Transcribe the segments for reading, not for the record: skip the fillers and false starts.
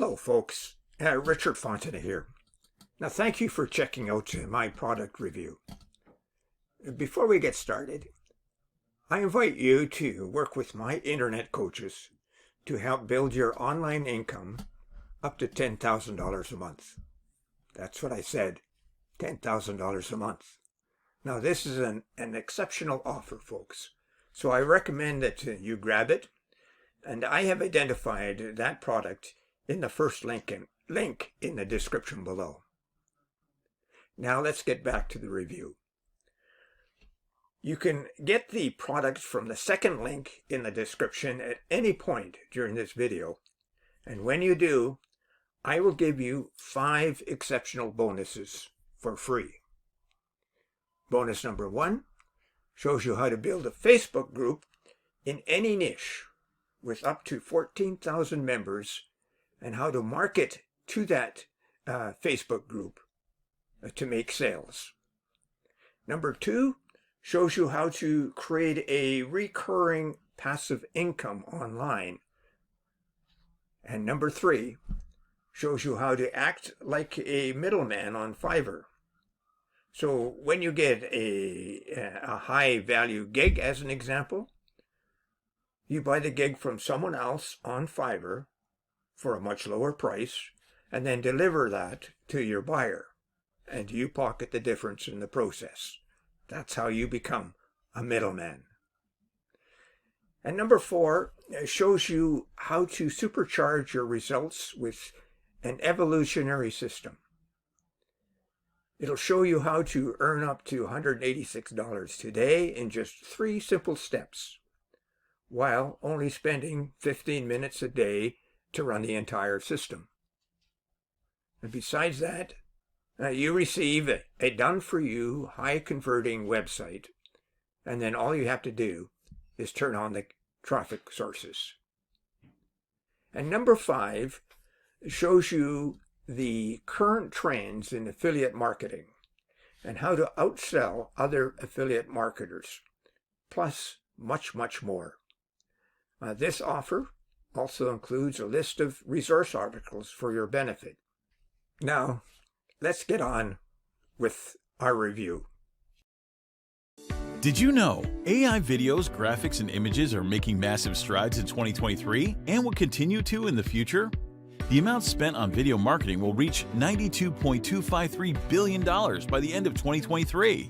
Hello folks, Richard Fontana here. Now thank you for checking out my product review. Before we get started, I invite you to work with my internet coaches to help build your online income up to $10,000 a month. That's what I said, $10,000 a month. Now this is an exceptional offer, folks, so I recommend that you grab it, and I have identified that product in the first link in the description below. Now let's get back to the review. You can get the product from the second link in the description at any point during this video, and when you do, I will give you 5 exceptional bonuses for free. Bonus number 1 shows you how to build a Facebook group in any niche with up to 14,000 members and how to market to that Facebook group to make sales. Number 2 shows you how to create a recurring passive income online. And number 3 shows you how to act like a middleman on Fiverr. So when you get a high value gig, as an example, you buy the gig from someone else on Fiverr for a much lower price and then deliver that to your buyer, and you pocket the difference in the process. That's how you become a middleman. And number 4 shows you how to supercharge your results with an evolutionary system. It'll show you how to earn up to $186 today in just 3 simple steps, while only spending 15 minutes a day to run the entire system. And besides that, you receive a done-for-you, high-converting website, and then all you have to do is turn on the traffic sources. And number 5 shows you the current trends in affiliate marketing and how to outsell other affiliate marketers, plus much, much more. This offer also includes a list of resource articles for your benefit. Now, let's get on with our review. Did you know AI videos, graphics, and images are making massive strides in 2023 and will continue to in the future? The amount spent on video marketing will reach $92.253 billion by the end of 2023.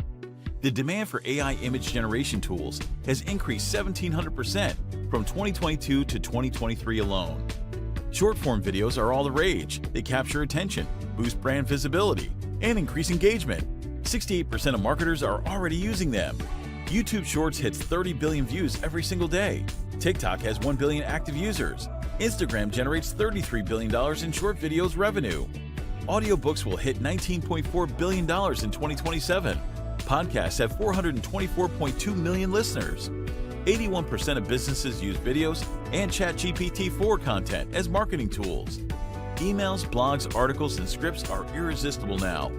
The demand for AI image generation tools has increased 1,700% from 2022 to 2023 alone. Short-form videos are all the rage. They capture attention, boost brand visibility, and increase engagement. 68% of marketers are already using them. YouTube Shorts hits 30 billion views every single day. TikTok has 1 billion active users. Instagram generates $33 billion in short videos revenue. Audiobooks will hit $19.4 billion in 2027. Podcasts have 424.2 million listeners. 81% of businesses use videos and ChatGPT-4 content as marketing tools. Emails, blogs, articles, and scripts are irresistible now.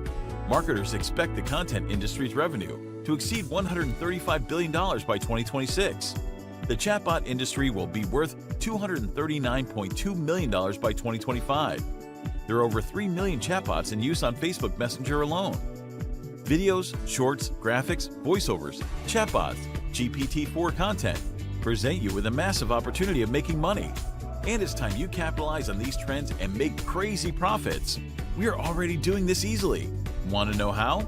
Marketers expect the content industry's revenue to exceed $135 billion by 2026. The chatbot industry will be worth $239.2 million by 2025. There are over 3 million chatbots in use on Facebook Messenger alone. Videos, shorts, graphics, voiceovers, chatbots, GPT-4 content present you with a massive opportunity of making money. And it's time you capitalize on these trends and make crazy profits. We are already doing this easily. Want to know how?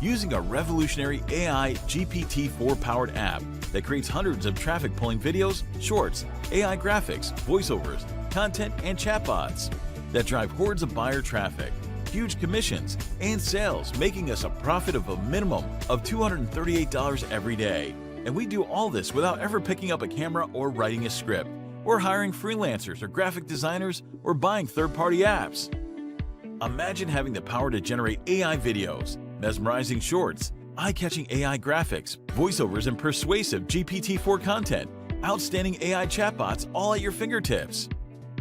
Using a revolutionary AI GPT-4 powered app that creates hundreds of traffic pulling videos, shorts, AI graphics, voiceovers, content, and chatbots that drive hordes of buyer traffic, huge commissions, and sales, making us a profit of a minimum of $238 every day. And we do all this without ever picking up a camera or writing a script, or hiring freelancers or graphic designers, or buying third-party apps. Imagine having the power to generate AI videos, mesmerizing shorts, eye-catching AI graphics, voiceovers, and persuasive GPT-4 content, outstanding AI chatbots all at your fingertips.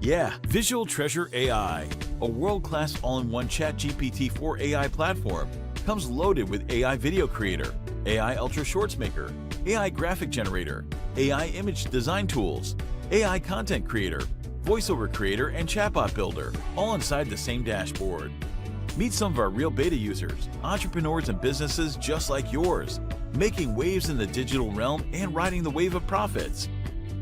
Yeah, Visual Treasure AI, a world-class all-in-one ChatGPT-4 AI platform, comes loaded with AI Video Creator, AI Ultra Shorts Maker, AI Graphic Generator, AI Image Design Tools, AI Content Creator, voiceover creator, and chatbot builder, all inside the same dashboard. Meet some of our real beta users, entrepreneurs and businesses just like yours, making waves in the digital realm and riding the wave of profits.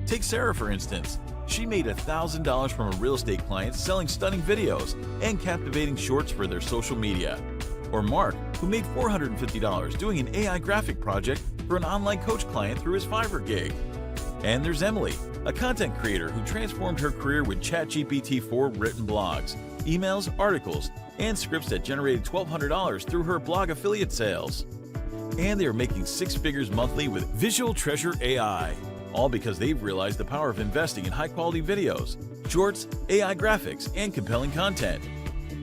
Take Sarah, for instance. She made $1,000 from a real estate client selling stunning videos and captivating shorts for their social media. Or Mark, who made $450 doing an AI graphic project for an online coach client through his Fiverr gig. And there's Emily, a content creator who transformed her career with ChatGPT-4 written blogs, emails, articles, and scripts that generated $1,200 through her blog affiliate sales. And they are making 6 figures monthly with Visual Treasure AI, all because they've realized the power of investing in high-quality videos, shorts, AI graphics, and compelling content.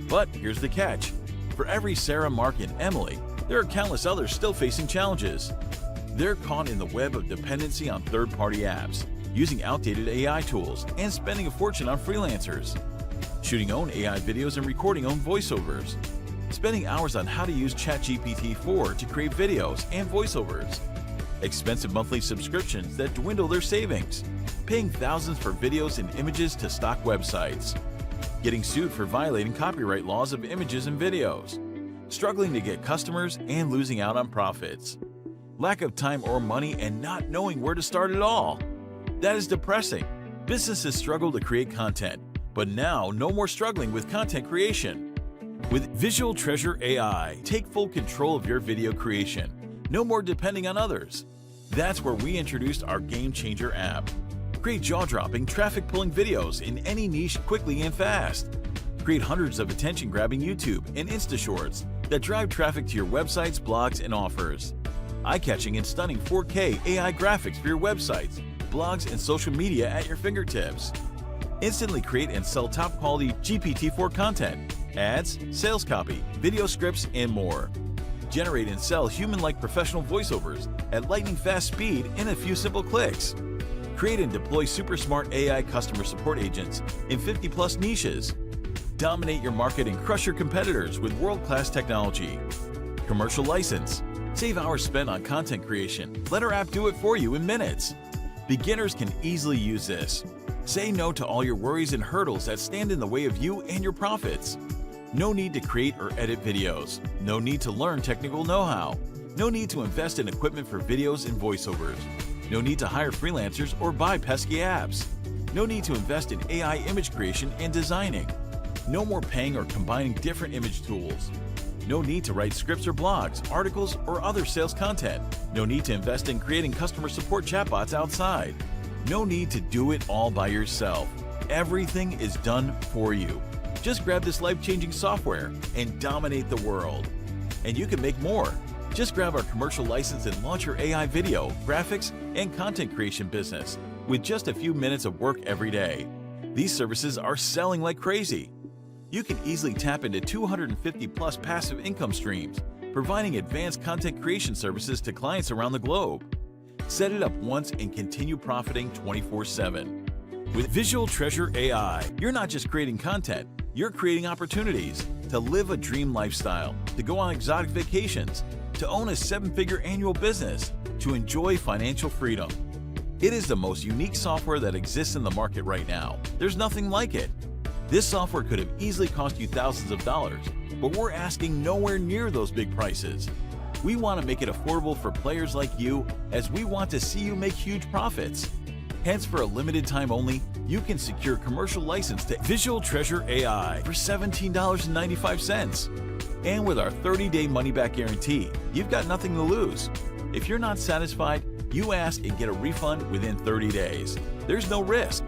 But here's the catch. For every Sarah, Mark, and Emily, there are countless others still facing challenges. They're caught in the web of dependency on third-party apps, using outdated AI tools, and spending a fortune on freelancers, shooting own AI videos and recording own voiceovers, spending hours on how to use ChatGPT-4 to create videos and voiceovers, expensive monthly subscriptions that dwindle their savings, paying thousands for videos and images to stock websites, getting sued for violating copyright laws of images and videos, struggling to get customers and losing out on profits, lack of time or money and not knowing where to start at all. That is depressing. Businesses struggle to create content, but now no more struggling with content creation. With Visual Treasure AI, take full control of your video creation. No more depending on others. That's where we introduced our Game Changer app. Create jaw-dropping, traffic-pulling videos in any niche quickly and fast. Create hundreds of attention-grabbing YouTube and Insta Shorts that drive traffic to your websites, blogs, and offers. Eye-catching and stunning 4K AI graphics for your websites, blogs, and social media at your fingertips. Instantly create and sell top-quality GPT-4 content, ads, sales copy, video scripts, and more. Generate and sell human-like professional voiceovers at lightning-fast speed in a few simple clicks. Create and deploy super smart AI customer support agents in 50+ niches. Dominate your market and crush your competitors with world-class technology. Commercial license. Save hours spent on content creation. Let our app do it for you in minutes. Beginners can easily use this. Say no to all your worries and hurdles that stand in the way of you and your profits. No need to create or edit videos. No need to learn technical know-how. No need to invest in equipment for videos and voiceovers. No need to hire freelancers or buy pesky apps. No need to invest in AI image creation and designing. No more paying or combining different image tools. No need to write scripts or blogs, articles, or other sales content. No need to invest in creating customer support chatbots outside. No need to do it all by yourself. Everything is done for you. Just grab this life-changing software and dominate the world. And you can make more. Just grab our commercial license and launch your AI video, graphics, and content creation business with just a few minutes of work every day. These services are selling like crazy. You can easily tap into 250+ passive income streams, providing advanced content creation services to clients around the globe. Set it up once and continue profiting 24/7. With Visual Treasure AI, you're not just creating content, you're creating opportunities to live a dream lifestyle, to go on exotic vacations, to own a 7-figure annual business, to enjoy financial freedom. It is the most unique software that exists in the market right now. There's nothing like it. This software could have easily cost you thousands of dollars, but we're asking nowhere near those big prices. We want to make it affordable for players like you, as we want to see you make huge profits. Hence, for a limited time only, you can secure commercial license to Visual Treasure AI for $17.95. And with our 30-day money-back guarantee, you've got nothing to lose. If you're not satisfied, you ask and get a refund within 30 days. There's no risk.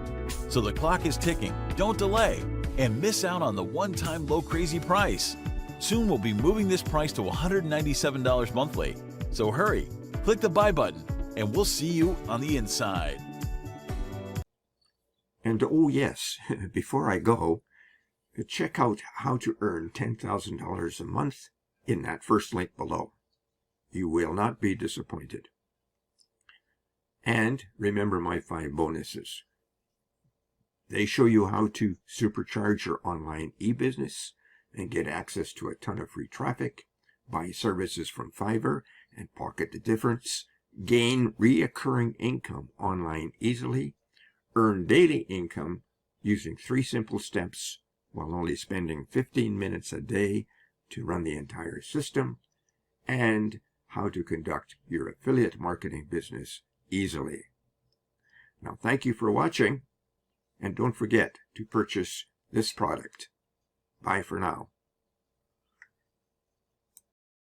So the clock is ticking. Don't delay and miss out on the one-time low crazy price. Soon we'll be moving this price to $197 monthly. So hurry, click the buy button, and we'll see you on the inside. And oh yes, before I go, check out how to earn $10,000 a month in that first link below. You will not be disappointed. And remember my 5 bonuses. They show you how to supercharge your online e-business and get access to a ton of free traffic, buy services from Fiverr and pocket the difference, gain reoccurring income online easily, earn daily income using 3 simple steps while only spending 15 minutes a day to run the entire system, and how to conduct your affiliate marketing business easily. Now, thank you for watching, and don't forget to purchase this product. Bye for now.